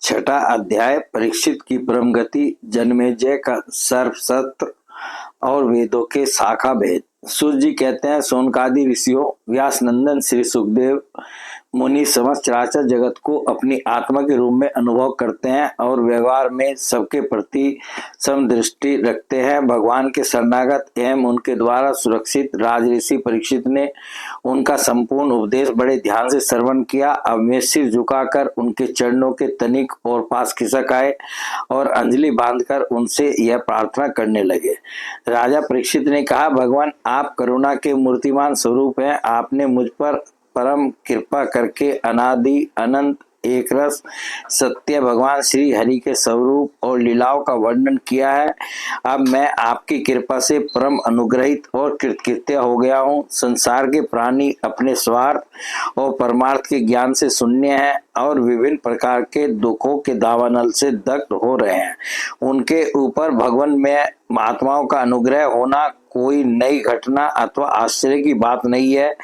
छठा अध्याय परीक्षित की परम गति, जन्मेजय का सर्वसत्र और वेदों के शाखा भेद। सूर्य जी कहते हैं, सोनकादि ऋषियों, व्यास नंदन श्री सुखदेव मुनि समस्त चराचर जगत को अपनी आत्मा के रूप में अनुभव करते हैं और व्यवहार में सबके प्रति समदृष्टि रखते हैं। भगवान के शरणागत एवं उनके द्वारा सुरक्षित राजऋषि परीक्षित ने उनका संपूर्ण उपदेश बड़े ध्यान से श्रवण किया। अब वे सिर झुकाकर उनके चरणों के तनिक और पास खिसक आए और अंजलि बांधकर उनसे यह प्रार्थना करने लगे। राजा परीक्षित ने कहा, भगवान आप करुणा के मूर्तिमान स्वरूप हैं। आपने मुझ पर परम कृपा करके अनादि अनंत एक रस सत्य भगवान श्री हरि के स्वरूप और लीलाओं का वर्णन किया है। अब मैं आपकी कृपा से परम अनुग्रहित और कृतकृत्य हो गया हूँ। संसार के प्राणी अपने स्वार्थ और परमार्थ के ज्ञान से शून्य हैं और विभिन्न प्रकार के दुखों के दावानल से दग्ध हो रहे हैं। उनके ऊपर भगवान में महात्माओं का अनुग्रह होना कोई नई घटना अथवा आश्चर्य की बात नहीं है,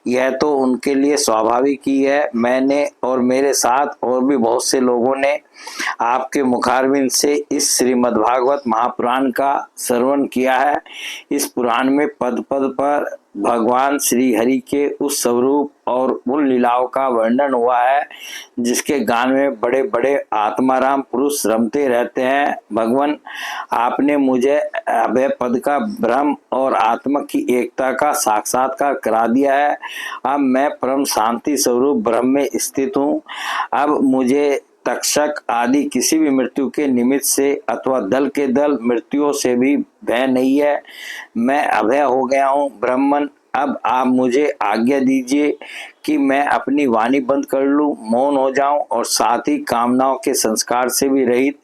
यह तो उनके लिए स्वाभाविक ही है। मैंने और मेरे साथ और भी बहुत से लोगों ने आपके मुखारविंद से इस श्रीमद्भागवत महापुराण का श्रवण किया है। इस पुराण में पद पद पर भगवान श्री हरि के उस स्वरूप और उन लीलाओं का वर्णन हुआ है जिसके गान में बड़े बड़े आत्माराम पुरुष रमते रहते हैं। भगवान आपने मुझे अभय पद का ब्रह्म और आत्मा की एकता का साक्षात्कार करा दिया है। अब मैं परम शांति स्वरूप ब्रह्म में स्थित हूँ। अब मुझे तक्षक आदि किसी भी मृत्यु के निमित्त से अथवा दल के दल मृत्युओं से भी भय नहीं है। मैं अभय हो गया हूँ। ब्राह्मण, अब आप मुझे आज्ञा दीजिए कि मैं अपनी वाणी बंद कर लूं, मौन हो जाऊं और साथ ही कामनाओं के संस्कार से भी रहित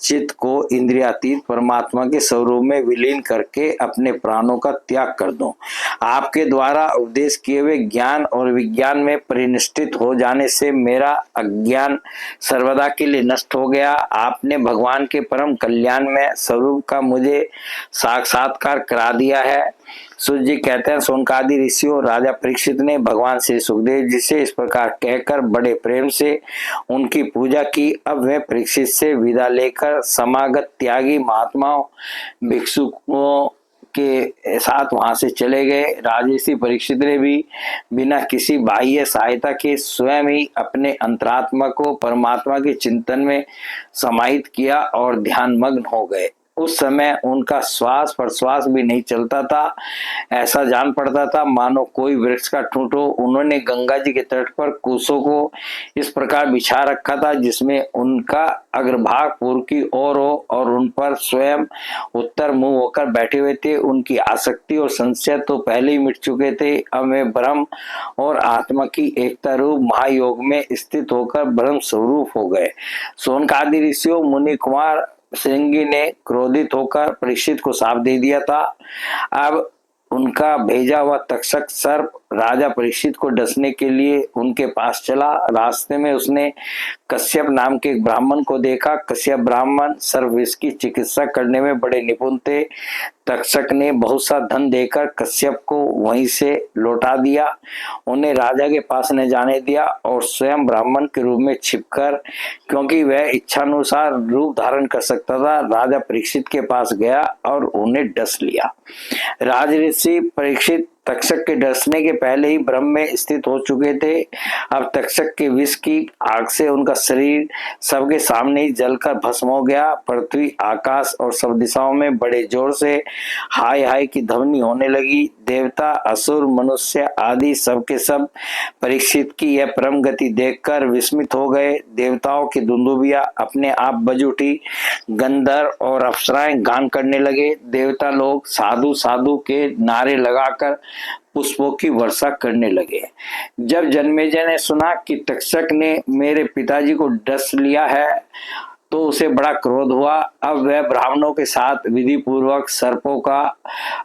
चित्त को इंद्रियातीत परमात्मा के स्वरूप में विलीन करके अपने प्राणों का त्याग कर दूं। आपके द्वारा उपदेश किए हुए ज्ञान और विज्ञान में परिनिष्ठित हो जाने से मेरा अज्ञान सर्वदा के लिए नष्ट हो गया। आपने भगवान के परम कल्याण में स्वरूप का मुझे साक्षात्कार करा दिया है। सूर्य जी कहते हैं, सोनकादि ऋषियों, राजा परीक्षित ने भगवान श्री सुखदेव जी से इस प्रकार कहकर बड़े प्रेम से उनकी पूजा की। अब वे परीक्षित से विदा लेकर समागत त्यागी महात्माओं भिक्षुओं के साथ वहां से चले गए। राजर्षि परीक्षित ने भी बिना किसी बाह्य सहायता के स्वयं ही अपने अंतरात्मा को परमात्मा के चिंतन में समाहित किया और ध्यान मग्न हो गए। उस समय उनका श्वास प्रश्वास भी नहीं चलता था। ऐसा जान पड़ता था मानो कोई वृक्ष का ठूंठ हो। उन्होंने गंगा जी के तट पर कुशों को इस प्रकार बिछा रखा था जिसमें उनका अग्रभाग पूर्व की ओर हो और उन पर स्वयं उत्तर मुंह होकर बैठे हुए थे। उनकी आसक्ति और संशय तो पहले ही मिट चुके थे। अब वे ब्रह्म और आत्मा की एकता रूप महायोग में स्थित होकर ब्रह्म स्वरूप हो गए। सोनकादि ऋषियों, मुनि कुमार श्रृंगी ने क्रोधित होकर परीक्षित को शाप दे दिया था। अब उनका भेजा हुआ तक्षक सर्प राजा परीक्षित को डसने के लिए उनके पास चला। रास्ते में उसने कश्यप नाम के एक ब्राह्मण को देखा। कश्यप ब्राह्मण सर्वविष की चिकित्सा करने में बड़े निपुण थे। तक्षक ने बहुत सा धन देकर कश्यप को वहीं से लौटा दिया। उन्हें राजा के पास न जाने दिया और स्वयं ब्राह्मण के रूप में छिपकर, क्योंकि वह इच्छानुसार रूप धारण कर सकता था, राजा परीक्षित के पास गया और उन्हें डस लिया। राजऋषि परीक्षित तक्षक के डसने के पहले ही ब्रह्म में स्थित हो चुके थे। अब तक्षक के विष की आग से उनका शरीर सबके सामने ही जलकर भस्म हो गया। पृथ्वी, आकाश और सब दिशाओं में बड़े जोर से हाय हाय की ध्वनि होने लगी। देवता, असुर, मनुष्य आदि सबके सब परीक्षित की यह परम गति देखकर विस्मित हो गए। देवताओं की दुंदुभियां अपने आप बज उठी। गंधर्व और अप्सराएं गान करने लगे। देवता लोग साधु साधु के नारे लगाकर पुष्पों की वर्षा करने लगे। जब जन्मेजय ने सुना कि तक्षक ने मेरे पिताजी को डस लिया है तो उसे बड़ा क्रोध हुआ। अब वह ब्राह्मणों के साथ विधि पूर्वक सर्पों का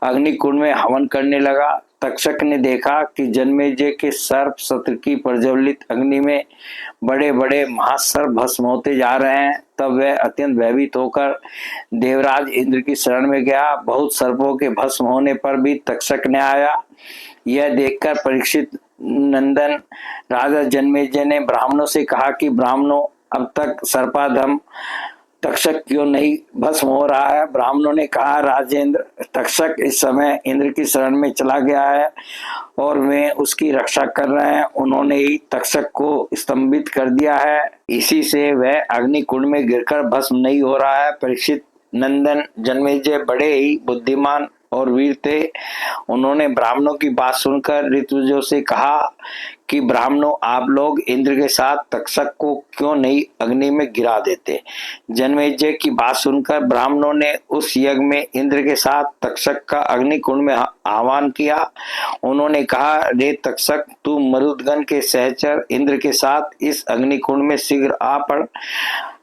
अग्निकुंड में हवन करने लगा। तक्षक ने देखा कि जन्मेजय के सर्प सत्र की प्रज्वलित अग्नि में बड़े बड़े महासर्प भस्म होते जा रहे हैं। तब वह अत्यंत भयभीत होकर देवराज इंद्र की शरण में गया। बहुत सर्पों के भस्म होने पर भी तक्षक ने आया। यह देखकर परीक्षित नंदन राजा जन्मेजय ने ब्राह्मणों से कहा कि ब्राह्मणों, अब तक सर्पाधम तक्षक क्यों नहीं भस्म हो रहा है? ब्राह्मणों ने कहा, राजेंद्र, तक्षक इस समय इंद्र की शरण में चला गया है और वे उसकी रक्षा कर रहे हैं। उन्होंने ही तक्षक को स्तंभित कर दिया है, इसी से वह अग्निकुंड में गिरकर भस्म नहीं हो रहा है। परीक्षित नंदन जन्मेजय बड़े ही बुद्धिमान और वीर थे। उन्होंने ब्राह्मणों की बात सुनकर ऋतुजों से कहा कि ब्राह्मणों, आप लोग इंद्र के साथ तक्षक को क्यों नहीं अग्नि में गिरा देते? जन्मेजय की बात सुनकर ब्राह्मणों ने उस यज्ञ में इंद्र के साथ तक्षक का अग्निकुंड में आह्वान किया। उन्होंने कहा, रे तक्षक, तू मरुदगण के सहचर इंद्र के साथ इस अग्निकुंड में शीघ्र आ पड़।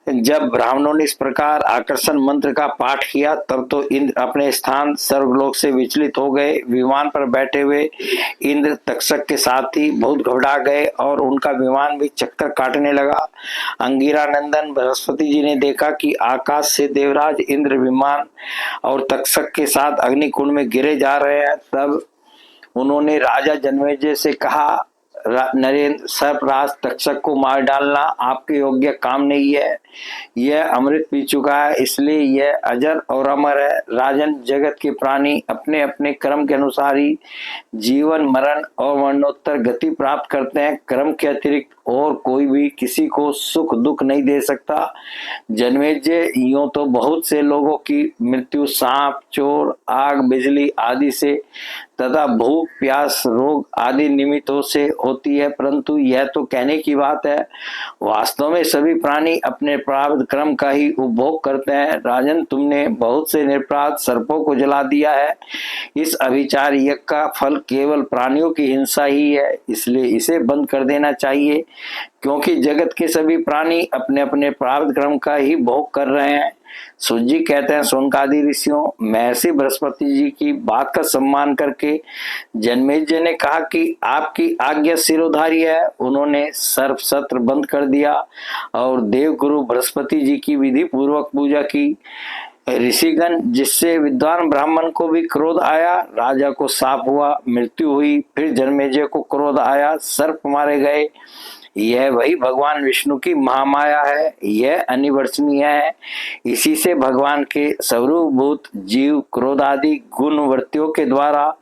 जब ब्राह्मणों ने इस प्रकार आकर्षण मंत्र का पाठ किया, तब तो इंद्र अपने स्थान स्वर्गलोक से विचलित हो गए। विमान पर बैठे हुए इंद्र तक्षक के साथ ही बहुत घबरा गए और उनका विमान भी चक्कर काटने लगा। अंगिरा नंदन बृहस्पति जी ने देखा कि आकाश से देवराज इंद्र विमान और तक्षक के साथ अग्निकुंड में गिरे जा रहे हैं। तब उन्होंने राजा जन्मेजय से कहा, नरेंद्र, सर्पराज तक्षक को मार डालना आपके योग्य काम नहीं है। यह अमृत पी चुका है, इसलिए यह अजर और अमर है। राजन, जगत के प्राणी अपने अपने कर्म के अनुसार ही जीवन, मरण और मरणोत्तर गति प्राप्त करते हैं। कर्म के अतिरिक्त और कोई भी किसी को सुख दुख नहीं दे सकता। जन्मेजय, यूं तो बहुत से लोगों की मृत्यु सांप, चोर, आग, बिजली आदि से तथा भूख, प्यास, रोग आदि निमित्तों से होती है, परंतु यह तो कहने की बात है। वास्तव में सभी प्राणी अपने प्रारब्ध कर्म का ही उपभोग करते हैं। राजन, तुमने बहुत से निरपराध सर्पों को जला दिया है। इस अभिचार यज्ञ का फल केवल प्राणियों की हिंसा ही है, इसलिए इसे बंद कर देना चाहिए, क्योंकि जगत के सभी प्राणी अपने अपने प्रारब्ध कर्म का ही भोग कर रहे हैं। सूत जी कहते हैं, शौनकादि ऋषियों, महर्षि बृहस्पति जी की बात का सम्मान करके जन्मेजय ने कहा कि आपकी आज्ञा सिरोधारी है। उन्होंने सर्प सत्र बंद कर दिया और देवगुरु बृहस्पति जी की विधि पूर्वक पूजा की। ऋषिगण, जिससे विद्वान ब्राह्मण को भी क्रोध आया, राजा को साप हुआ, मृत्यु हुई, फिर जन्मेजय को क्रोध आया, सर्प मारे गए। यह वही भगवान विष्णु की महामाया है, यह अनिवर्चनीय है। इसी से भगवान के स्वरूपभूत जीव क्रोध आदि गुण वृत्तियों के द्वारा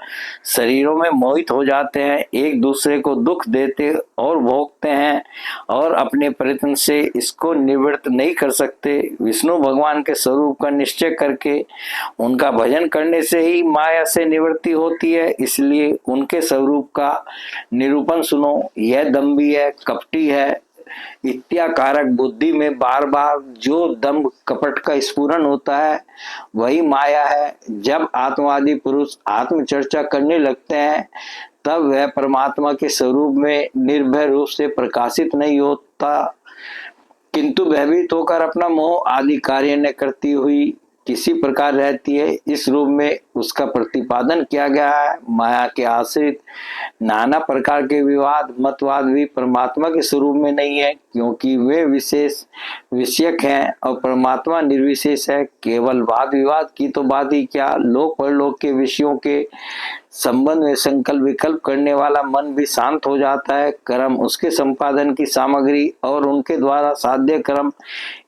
शरीरों में मोहित हो जाते हैं, एक दूसरे को दुख देते और भोगते हैं और अपने प्रयत्न से इसको निवृत्त नहीं कर सकते। विष्णु भगवान के स्वरूप का निश्चय करके उनका भजन करने से ही माया से निवृत्ति होती है, इसलिए उनके स्वरूप का निरूपण सुनो। यह दम्भी है, कपटी है, इत्याकारक बुद्धि में बार बार जो दम्भ कपट का स्फुरन होता है वही माया है। जब आत्मवादी पुरुष आत्मचर्चा करने लगते हैं, तब वह परमात्मा के स्वरूप में निर्भय रूप से प्रकाशित नहीं होता, किंतु भयभीत होकर अपना मोह आदि कार्य न करती हुई किसी प्रकार रहती है। इस रूप में उसका प्रतिपादन किया गया है। माया के आश्रित नाना प्रकार के विवाद मतवाद भी परमात्मा के स्वरूप में नहीं है, क्योंकि वे विशेष विषयक हैं और परमात्मा निर्विशेष है। केवल वाद विवाद की तो बात ही क्या, लोक परलोक के विषयों के संबंध में संकल्प विकल्प करने वाला मन भी शांत हो जाता है। कर्म, उसके संपादन की सामग्री और उनके द्वारा साध्य कर्म,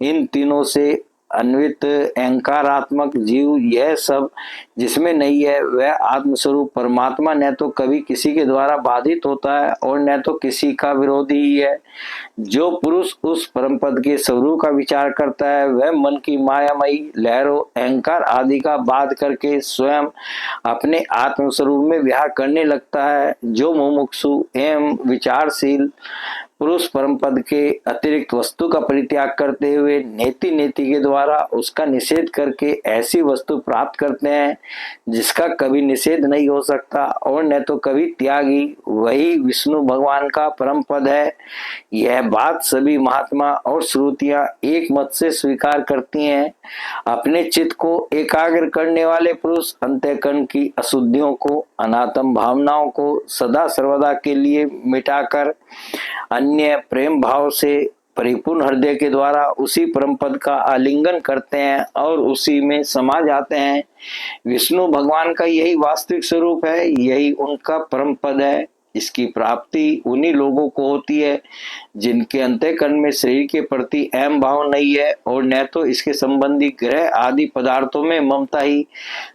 इन तीनों से अन्वित अहंकारात्मक जीव, यह सब जिसमें नहीं है वह आत्मस्वरूप परमात्मा न तो कभी किसी के द्वारा बाधित होता है और न तो किसी का विरोधी ही है। जो पुरुष उस परम पद के स्वरूप का विचार करता है, वह मन की मायामयी लहरों, अहंकार आदि का बाध करके स्वयं अपने आत्मस्वरूप में विहार करने लगता है। जो मुमुक्षु एवं विचारशील पुरुष परम पद के अतिरिक्त वस्तु का परित्याग करते हुए नेति नेति के द्वारा उसका निषेध करके ऐसी वस्तु प्राप्त करते हैं जिसका कभी निषेध नहीं हो सकता और न तो कभी त्यागी, वही विष्णु भगवान का परम पद है। यह बात सभी महात्मा और श्रुतियां एक मत से स्वीकार करती हैं। अपने चित्त को एकाग्र करने वाले पुरुष अंतःकरण की अशुद्धियों को, अनात्म भावनाओं को सदा सर्वदा के लिए मिटाकर अन्य प्रेम भाव से परिपूर्ण हृदय के द्वारा उसी परम पद का आलिंगन करते हैं और उसी में समा जाते हैं। विष्णु भगवान का यही वास्तविक स्वरूप है, यही उनका परम पद है। इसकी प्राप्ति उन्हीं लोगों को होती है जिनके अंतःकरण में शरीर के प्रति अहम भाव नहीं है और न तो इसके संबंधी ग्रह आदि पदार्थों में ममता ही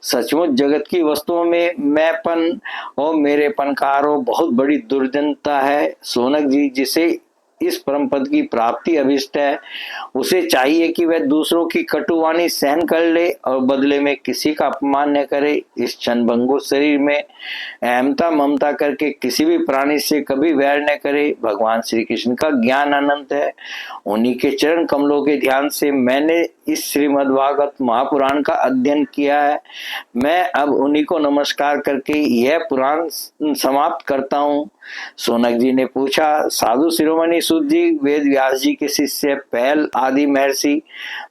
सचमुच जगत की वस्तुओं में मैंपन और मेरेपन का आरोप बहुत बड़ी दुर्जनता है। सोनक जी, जिसे इस परम पद की प्राप्ति अभिष्ट है, उसे चाहिए कि वह दूसरों की कटुवाणी सहन कर ले और बदले में किसी का अपमान न करे। इस क्षणभंगुर शरीर में अहमता ममता करके किसी भी प्राणी से कभी वैर न करे। भगवान श्री कृष्ण का ज्ञान अनंत है, उन्हीं के चरण कमलों के ध्यान से मैंने इस श्रीमद्भागवत महापुराण का अध्ययन किया है। मैं अब उन्हीं को नमस्कार करके यह पुराण समाप्त करता हूँ। सोनक जी ने पूछा, साधु शिरोमणि सूत जी, वेद व्यास जी के शिष्य पहल आदि महर्षि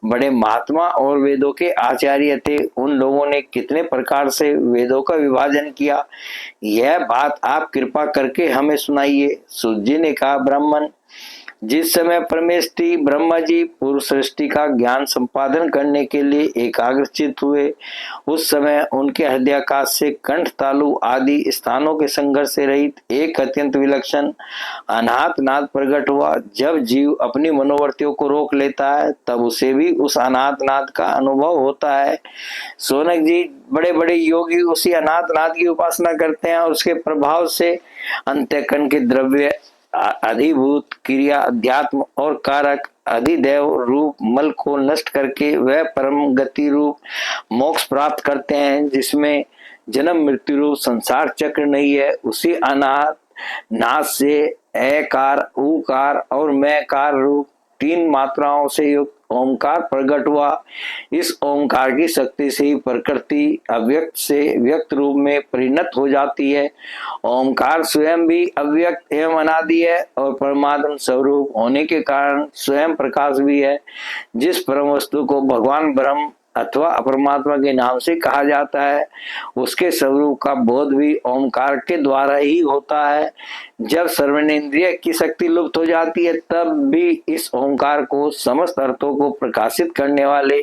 बड़े महात्मा और वेदों के आचार्य थे, उन लोगों ने कितने प्रकार से वेदों का विभाजन किया, यह बात आप कृपा करके हमें सुनाइए। सूत जी ने कहा, ब्राह्मण, जिस समय परमेष्टि ब्रह्मा जी पूर्व सृष्टि का ज्ञान संपादन करने के लिए एकाग्रचित हुए, उस समय उनके हृदयाकाश से कंठ तालु आदि स्थानों के संघर्ष से रहित एक अत्यंत विलक्षण अनाहत नाद प्रकट हुआ। जब जीव अपनी मनोवृत्तियों को रोक लेता है तब उसे भी उस अनाहत नाद का अनुभव होता है। सोनक जी, बड़े बड़े योगी उसी अनाहत नाद की उपासना करते हैं और उसके प्रभाव से अंतःकरण के द्रव्य अधिभूत क्रिया अध्यात्म और कारक अधिदेव रूप मल को नष्ट करके वह परम गति रूप मोक्ष प्राप्त करते हैं, जिसमें जन्म मृत्यु रूप संसार चक्र नहीं है। उसी अनाहत नाद से एकार उकार और मैकार रूप 3 मात्राओं से युक्त ओंकार प्रकट हुआ। इस ओंकार की शक्ति से ही प्रकृति अव्यक्त से व्यक्त रूप में परिणत हो जाती है। ओंकार स्वयं भी अव्यक्त एवं अनादि है और परमात्म स्वरूप होने के कारण स्वयं प्रकाश भी है। जिस परम वस्तु को भगवान ब्रह्म अथवा अपरमात्मा के नाम से कहा जाता है, उसके स्वरूप का बोध भी ओंकार के द्वारा ही होता है। जब सर्वनेन्द्रिय की शक्ति लुप्त हो जाती है तब भी इस ओंकार को समस्त अर्थों को प्रकाशित करने वाले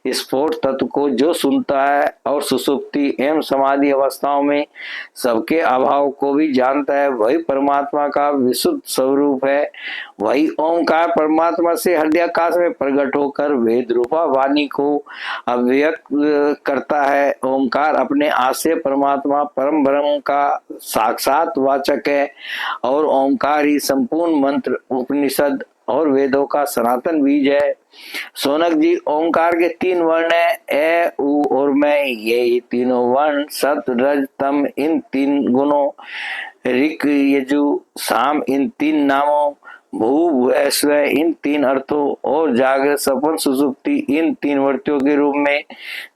स्फोट तत्व को जो सुनता है और सुसुप्ति एवं समाधि अवस्थाओं में सबके अभाव को भी जानता है, वही परमात्मा का विशुद्ध स्वरूप है। वही ओंकार परमात्मा से हृदयाकाश में प्रकट होकर वेद रूपा वाणी को अव्यक्त करता है। ओंकार अपने आशय परमात्मा परम ब्रह्म का साक्षात वाचक है और ओंकार ही संपूर्ण मंत्र उपनिषद और वेदों का सनातन बीज है। सोनक जी, ओंकार के 3 वर्ण है, ए उ और मैं। ये तीनों वर्ण सत रज तम इन 3 गुणों, ऋक यजु साम इन 3 नामों, भू भुव स्व इन 3 अर्थों और जागृत सपन सुसुप्ति इन 3 वृत्तियों के रूप में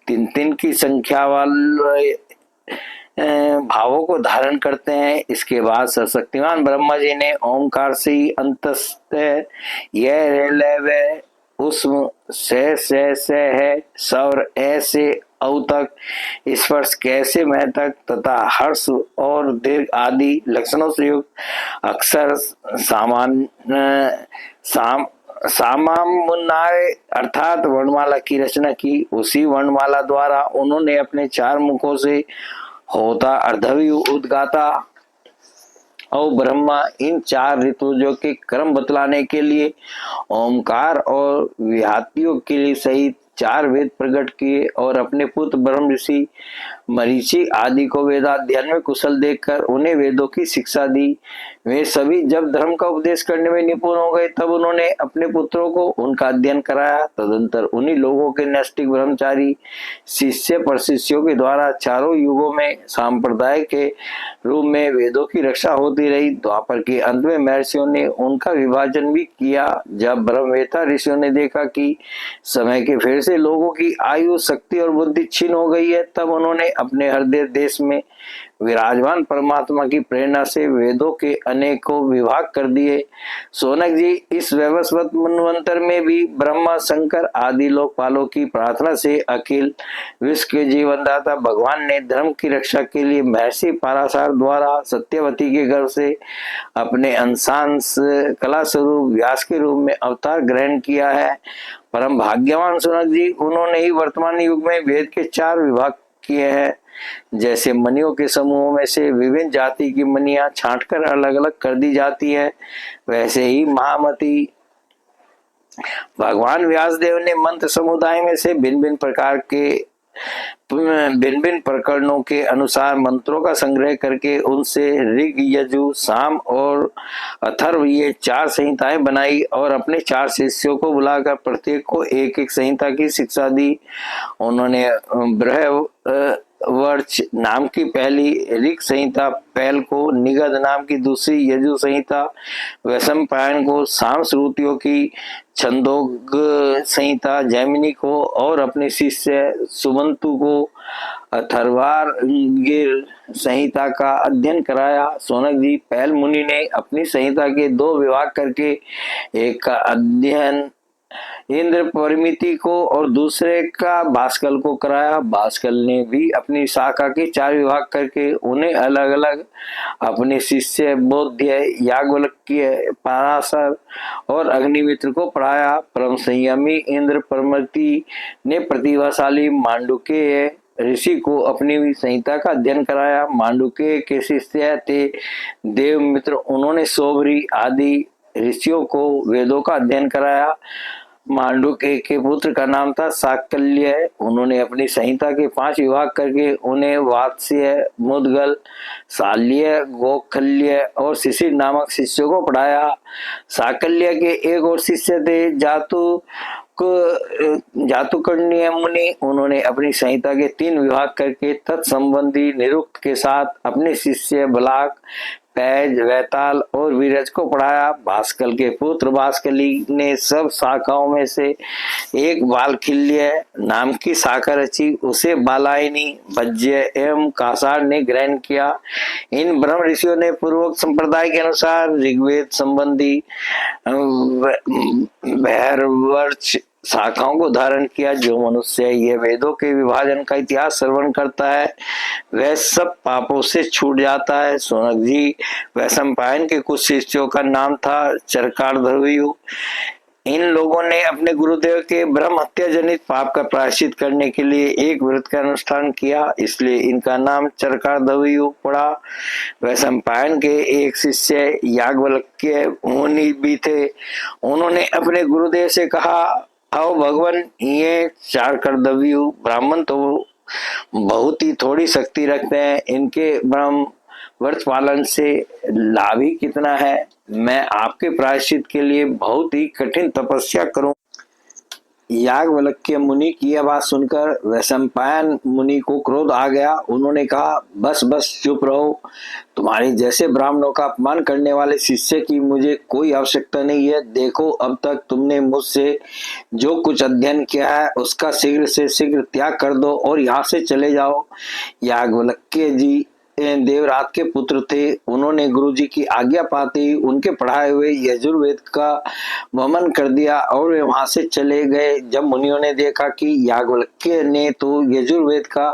3 की संख्या वाले भावों को धारण करते हैं। इसके बाद सर्वशक्तिमान ब्रह्मा जी ने ओंकार से ही अंतस्थ यह उष्म से है सौर ऐसे औ तक स्पर्श कैसे मैं तक तथा हर्ष और दीर्घ आदि लक्षणों से युक्त अक्षर सामान्य अर्थात वर्णमाला की रचना की। उसी वर्णमाला द्वारा उन्होंने अपने 4 मुखों से होता अर्धव्यू उद्गाता और ब्रह्मा इन 4 ऋतुजों के क्रम बतलाने के लिए ओंकार और विहातियों के लिए सहित 4 वेद प्रकट किए और अपने पुत्र ब्रह्म ऋषि मरीचि आदि को वेदाध्ययन में कुशल देखकर उन्हें वेदों की शिक्षा दी। वे सभी जब धर्म का उपदेश करने में निपुण हो गए तब उन्होंने अपने पुत्रों को उनका अध्ययन कराया। तदंतर उन्हीं लोगों के नैष्ठिक ब्रह्मचारी शिष्य प्रशिष्यों के द्वारा चारों युगों में सांप्रदाय के रूप में वेदों की रक्षा होती रही। द्वापर के अंत में महर्षियों ने उनका विभाजन भी किया। जब ब्रह्मवेता ऋषियों ने देखा कि समय के फेर से लोगों की आयु शक्ति और बुद्धि क्षीण हो गई है तब उन्होंने अपने हृदय देश में विराजमान परमात्मा की प्रेरणा से वेदों के अनेकों विभाग कर दिए। सोनक जी, इस वैवस्वत मनवंतर में भी ब्रह्मा शंकर आदि लोकपालों की प्रार्थना से अखिल विश्व के जीवनदाता भगवान ने धर्म की रक्षा के लिए महर्षि पाराशर द्वारा सत्यवती के गर्भ से अपने अंशांश कला स्वरूप व्यास के रूप में अवतार ग्रहण किया है। परम भाग्यवान सोनक जी, उन्होंने ही वर्तमान युग में वेद के 4 विभाग किए हैं। जैसे मनियों के समूहों में से विभिन्न जाति की मनियां छांटकर अलग अलग कर दी जाती है, वैसे ही महामती भगवान व्यासदेव ने मंत्र समुदाय में से भिन्न भिन्न प्रकरणों के अनुसार मंत्रों का संग्रह करके उनसे ऋग, यजु, साम और अथर्व ये 4 संहिताएं बनाई और अपने 4 शिष्यों को बुलाकर प्रत्येक को एक एक संहिता की शिक्षा दी। उन्होंने बृहवर्ष नाम की पहली ऋग संहिता पहल को, निगद नाम की दूसरी यजु संहिता, वैशंपायन को, साम श्रुतियों की छंदोग संहिता जैमिनी को और अपने शिष्य सुबंतु को अथर्वार्गिर संहिता का अध्ययन कराया। सोनक जी, पहल मुनि ने अपनी संहिता के 2 विभाग करके एक का अध्ययन इंद्र परिमिति को और दूसरे का भास्कर को कराया। भास्कर ने भी अपनी शाखा के 4 विभाग करके उन्हें अलग अलग अपने शिष्य बोध्य, याज्ञवल्क्य, पराशर और अग्निमित्र को पढ़ाया। परम संयमी इंद्र परिमिति ने प्रतिभाशाली मांडुक्य ऋषि को अपनी संहिता का अध्ययन कराया। मांडुक्य के शिष्य थे देवमित्र, उन्होंने सोबरी आदि ऋषियों को वेदों का अध्ययन कराया। मांडुक्य के पुत्र का नाम था साकल्य, उन्होंने अपनी संहिता के 5 विभाग करके उन्हें वात्स्य, मुद्गल, शाल्य, गोखल्य और शिशिर नामक शिष्यों को पढ़ाया। साकल्य के एक और शिष्य थे जातुकर्ण्य मुनि, उन्होंने अपनी संहिता के 3 विभाग करके तत्संबंधी निरुक्त के साथ अपने शिष्य बलाक, पैज, वैताल और वीरज को पढ़ाया। भास्कर के पुत्र भास्कली ने सब शाखाओं में से एक बालखिल्य नाम की शाखा रची, उसे बालायनी, भज्य एवं कासार ने ग्रहण किया। इन ब्रह्म ऋषियों ने पूर्वोक्त संप्रदाय के अनुसार ऋग्वेद संबंधी भैरवर्ष शाखाओं को धारण किया। जो मनुष्य यह वेदों के विभाजन का इतिहास श्रवण करता है वह सब पापों से छूट जाता है। सोनक जी, वैशंपायन के कुछ शिष्यों का नाम था चरकार्दवीयु। इन लोगों ने अपने गुरुदेव के ब्रह्म हत्या जनित पाप का प्रायश्चित करने के लिए एक व्रत का अनुष्ठान किया, इसलिए इनका नाम चरकार्दवीयु पड़ा। वैशंपायन के एक शिष्य याज्ञवल्क्य मुनि भी थे, उन्होंने अपने गुरुदेव से कहा, आओ भगवान, ये चरकार्दवीयु ब्राह्मण तो बहुत ही थोड़ी शक्ति रखते हैं, इनके ब्रह्म व्रत पालन से लाभ ही कितना है। मैं आपके प्रायश्चित के लिए बहुत ही कठिन तपस्या करूं। याज्ञवल्क्य मुनि की यह बात सुनकर वैशंपायन मुनि को क्रोध आ गया। उन्होंने कहा, बस बस चुप रहो, तुम्हारे जैसे ब्राह्मणों का अपमान करने वाले शिष्य की मुझे कोई आवश्यकता नहीं है। देखो, अब तक तुमने मुझसे जो कुछ अध्ययन किया है उसका शीघ्र से शीघ्र त्याग कर दो और यहाँ से चले जाओ। याज्ञवल्क्य जी देवरात के पुत्र थे, उन्होंने गुरु जी की आज्ञा पाते ही उनके पढ़ाए हुए यजुर्वेद का वमन कर दिया और वे वहां से चले गए। जब मुनियों ने देखा कि याज्ञवल्क्य ने तो यजुर्वेद का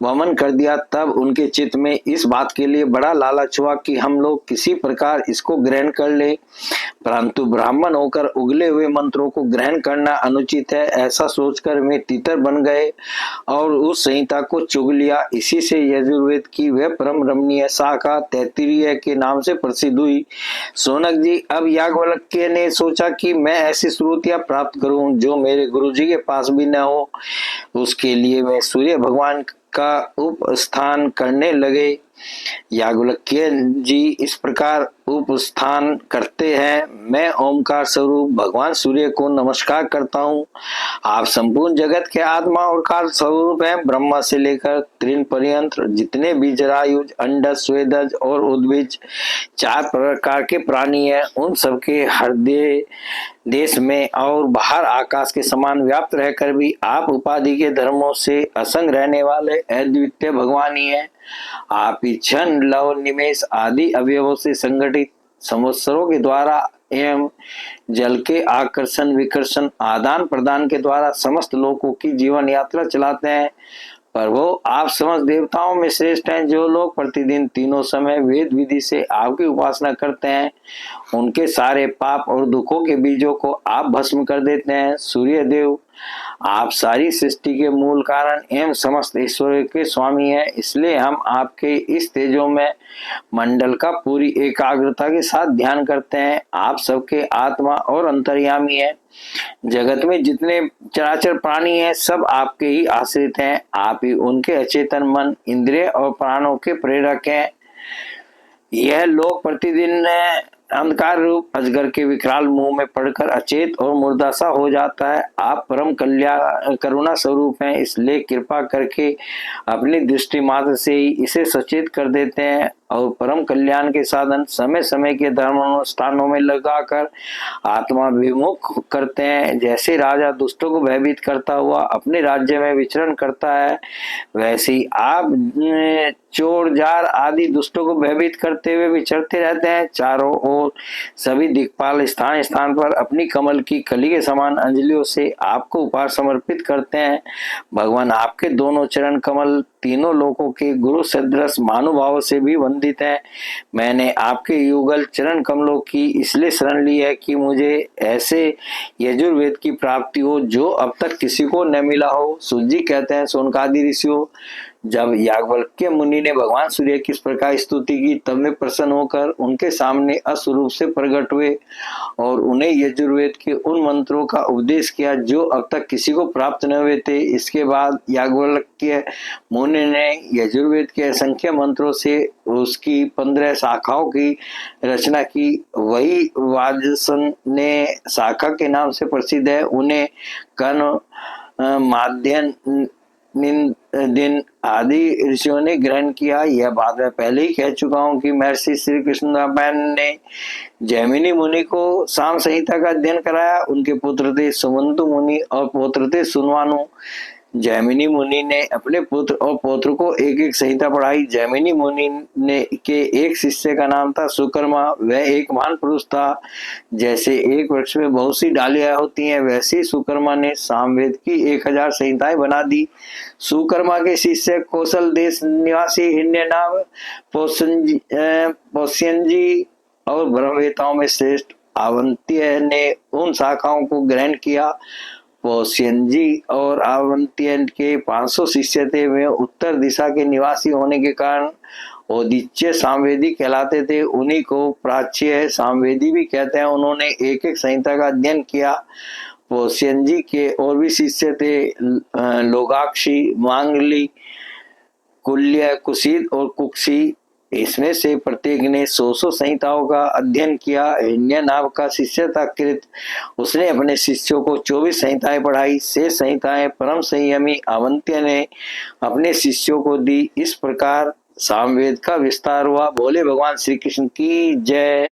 वमन कर दिया, तब उनके चित्त में इस बात के लिए बड़ा लालच हुआ कि हम लोग किसी प्रकार इसको ग्रहण कर ले, परंतु ब्राह्मण होकर उगले हुए मंत्रों को ग्रहण करना अनुचित है। ऐसा सोचकर वे तीतर बन गए और उस संहिता को चुग लिया। इसी से यजुर्वेद की वह परम रमणीय शाखा तैत्तिरीय के नाम से प्रसिद्ध हुई। सोनक जी, अब याज्ञवल्क्य ने सोचा कि मैं ऐसी श्रुतियां प्राप्त करूं जो मेरे गुरु जी के पास भी न हो। उसके लिए मैं सूर्य भगवान का उपस्थान करने लगे। याज्ञवल्क्य जी इस प्रकार उपस्थान करते हैं, मैं ओमकार स्वरूप भगवान सूर्य को नमस्कार करता हूँ। आप संपूर्ण जगत के आत्मा और काल स्वरूप हैं। ब्रह्मा से लेकर तृण पर्यंत जितने भी जरायुज, अंडज, स्वेदज और उद्भिज 4 प्रकार के प्राणी हैं, उन सबके हृदय देश में और बाहर आकाश के समान व्याप्त रहकर भी आप उपाधि के धर्मों से असंग रहने वाले अद्वितीय भगवान ही हैं। आप ही क्षण, लव, निमेष आदि अवयवों से संगठित संवत्सरों के द्वारा एवं जल के आकर्षण विकर्षण आदान प्रदान के द्वारा समस्त लोगों की जीवन यात्रा चलाते हैं। प्रभु, आप समस्त देवताओं में श्रेष्ठ हैं। जो लोग प्रतिदिन तीनों समय वेद विधि से आपकी उपासना करते हैं, उनके सारे पाप और दुखों के बीजों को आप भस्म कर देते हैं। सूर्य देव, आप सारी सृष्टि के मूल कारण एवं समस्त ईश्वर के स्वामी हैं, इसलिए हम आपके इस तेजो में मंडल का पूरी एकाग्रता के साथ ध्यान करते हैं। आप सबके आत्मा और अंतर्यामी हैं। जगत में जितने चराचर प्राणी हैं सब आपके ही आश्रित हैं। आप ही उनके अचेतन मन, इंद्रिय और प्राणों के प्रेरक हैं। यह लोग प्रतिदिन अंधकार रूप अजगर के विकराल मुंह में पड़कर अचेत और मुर्दा सा हो जाता है। आप परम कल्याण करुणा स्वरूप हैं, इसलिए कृपा करके अपनी दृष्टि मात्र से ही इसे सचेत कर देते हैं और परम कल्याण के साधन समय समय के धर्म स्थानों में लगाकर आत्मा विमुख करते हैं। जैसे राजा दुष्टों को भयभीत करता हुआ अपने राज्य में विचरण करता है, वैसे ही आप चोर जार आदि दुष्टों को भयभीत करते हुए विचरते रहते हैं। चारों ओर सभी दिक्पाल स्थान स्थान पर अपनी कमल की कली के समान अंजलियों से आपको उपहार समर्पित करते हैं। भगवान आपके दोनों चरण कमल तीनों लोकों के गुरु सदृश महानुभावों से भी वंदित है। मैंने आपके युगल चरण कमलों की इसलिए शरण ली है कि मुझे ऐसे यजुर्वेद की प्राप्ति हो जो अब तक किसी को न मिला हो। सूत जी कहते हैं, सोनकादि ऋषियों, जब याज्ञवल्क्य मुनि ने भगवान सूर्य की इस प्रकार स्तुति की, तब वे प्रसन्न होकर उनके सामने अस्वरूप से प्रकट हुए और उन्हें यजुर्वेद के उन मंत्रों का उपदेश किया जो अब तक किसी को प्राप्त न हुए थे। इसके बाद याज्ञवल्क्य मुनि ने यजुर्वेद के असंख्य मंत्रों से उसकी 15 शाखाओं की रचना की। वही वाजसन ने शाखा के नाम से प्रसिद्ध है। उन्हें कर्ण, माध्यन, दिन आदि ऋषियों ने ग्रहण किया। यह बात मैं पहले ही कह चुका हूँ कि महर्षि श्री कृष्ण ने जैमिनी मुनि को साम संहिता का अध्ययन कराया। उनके पुत्र थे सुमंतु मुनि और पौत्र थे सुनवानु। जैमिनी मुनि ने अपने पुत्र और पौत्र को एक एक संहिता पढ़ाई। जैमिनी मुनि ने के एक शिष्य का नाम था सुकर्मा। वह एक महान पुरुष था। जैसे एक वृक्ष में बहुत सी डालियां होती हैं, वैसे ही सुकर्मा ने सामवेद की 1000 संहिताएं बना दी। सुकर्मा के शिष्य कौशल देश निवासी हिरण्य नाम पौष्यन जी और ब्रह्मवेताओं में श्रेष्ठ आवंत्य ने उन शाखाओं को ग्रहण किया। पौष्यन जी और आवंत्यन के 500 शिष्य थे। वे उत्तर दिशा के निवासी होने के कारण औदिच्य सामवेदी कहलाते थे। उन्हीं को प्राच्य सामवेदी भी कहते हैं। उन्होंने एक एक संहिता का अध्ययन किया। पौष्यन जी के और भी शिष्य थे, लोगाक्षी, मांगली, कुल्य, कुशीद और कुक्षी। इसमें से प्रत्येक ने 100 संहिताओं का अध्ययन किया। हिरण्य नाम का शिष्य था कृत। उसने अपने शिष्यों को 24 संहिताएं पढ़ाई। से संहिताएं परम संयमी अवंत्य ने अपने शिष्यों को दी। इस प्रकार सामवेद का विस्तार हुआ। बोले भगवान श्री कृष्ण की जय।